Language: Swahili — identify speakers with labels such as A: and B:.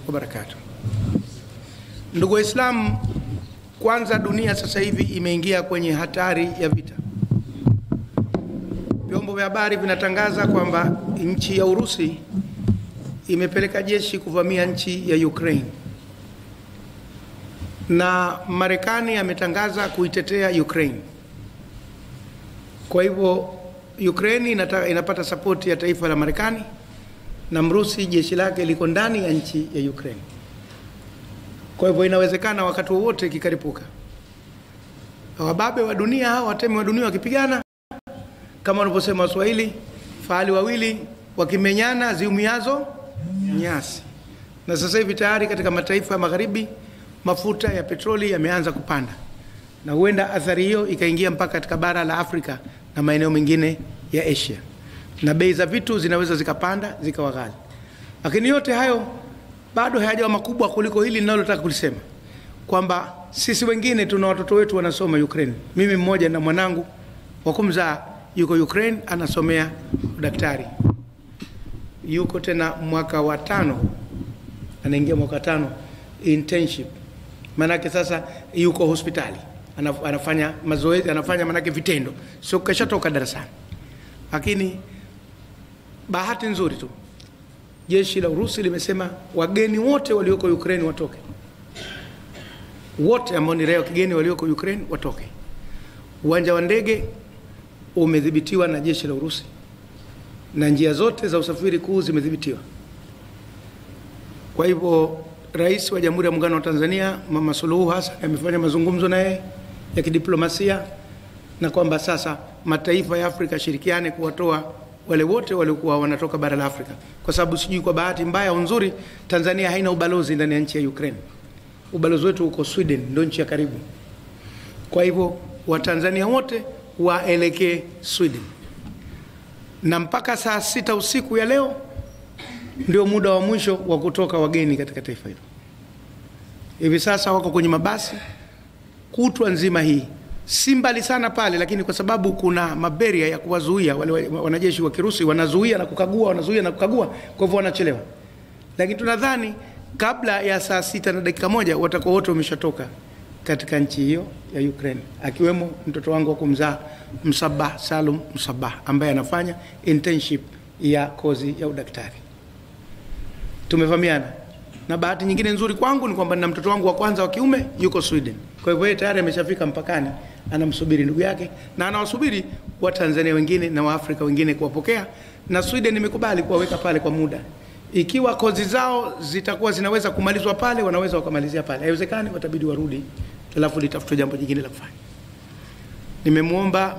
A: wabarakatuh. Ndugu Waislamu, kwanza dunia sasa hivi imeingia kwenye hatari ya vita. Vyombo vya habari vinatangaza kwamba nchi ya Urusi imepeleka jeshi kuvamia nchi ya Ukraine, na Marekani ametangaza kuitetea Ukraine. Kwa hivyo Ukraine inapata support ya taifa la Marekani, na Mrusi jeshi lake liko ndani ya nchi ya Ukraine. Kwa hivyo inawezekana wakati wowote kikaripuka. Wababe wa dunia hao, watemi wa dunia wakipigana, kama wanavyosema Waswahili, fahali wawili wakimenyana ziumiazo nyasi. Na sasa hivi tayari katika mataifa ya magharibi mafuta ya petroli yameanza kupanda, na huenda athari hiyo ikaingia mpaka katika bara la Afrika na maeneo mengine ya Asia, na bei za vitu zinaweza zikapanda zikawa ghali. Lakini yote hayo bado hayajawa makubwa kuliko hili ninalotaka kulisema, kwamba sisi wengine tuna watoto wetu wanasoma Ukraine. Mimi mmoja na mwanangu wa kumzaa yuko Ukraine, anasomea daktari, yuko tena mwaka wa 5, anaingia mwaka 5 internship. Manake sasa yuko hospitali, anafanya mazoezi, anafanya manake vitendo, sio kashatoka darasani. Lakini bahati nzuri tu jeshi la Urusi limesema wageni wote walioko Ukraine watoke. Wote ambao ni raia kigeni walioko Ukraine watoke. Uwanja wa ndege umedhibitiwa na jeshi la Urusi, na njia zote za usafiri kuu zimedhibitiwa. Kwa hivyo Rais wa Jamhuri ya Muungano wa Tanzania Mama Suluhu Hassan amefanya mazungumzo naye ya kidiplomasia, na kwamba sasa mataifa ya Afrika shirikiane kuwatoa wale wote waliokuwa wanatoka bara la Afrika, kwa sababu sijui kwa bahati mbaya au nzuri Tanzania haina ubalozi ndani ya nchi ya Ukraine. Ubalozi wetu uko Sweden, ndio nchi ya karibu. Kwa hivyo Watanzania wote waelekee Sweden, na mpaka saa 6 usiku ya leo ndio muda wa mwisho wa kutoka wageni katika taifa hilo. Hivi sasa wako kwenye mabasi kutwa nzima hii, si mbali sana pale, lakini kwa sababu kuna maberia ya kuwazuia wale wanajeshi wa Kirusi, wanazuia na kukagua, wanazuia na kukagua, kwa hivyo wanachelewa. Lakini tunadhani kabla ya saa 6 na dakika 1 watakuwa wote wameshatoka katika nchi hiyo ya Ukraine, akiwemo mtoto wangu wa kumzaa Msabah Salum Msabah, ambaye anafanya internship ya kozi ya udaktari. Tumefahamiana. Na bahati nyingine nzuri kwangu ni kwamba na mtoto wangu wa kwanza wa kiume yuko Sweden. Kwa hivyo yeye tayari ameshafika mpakani, anamsubiri ndugu yake, na anawasubiri wa Tanzania wengine na wa Afrika wengine kuwapokea, na Sweden imekubali kuwaweka pale kwa muda. Ikiwa kozi zao zitakuwa zinaweza kumalizwa pale, wanaweza wakamalizia pale. Haiwezekani watabidi warudi, alafu litafutwe jambo jingine la kufanya. Nimemuomba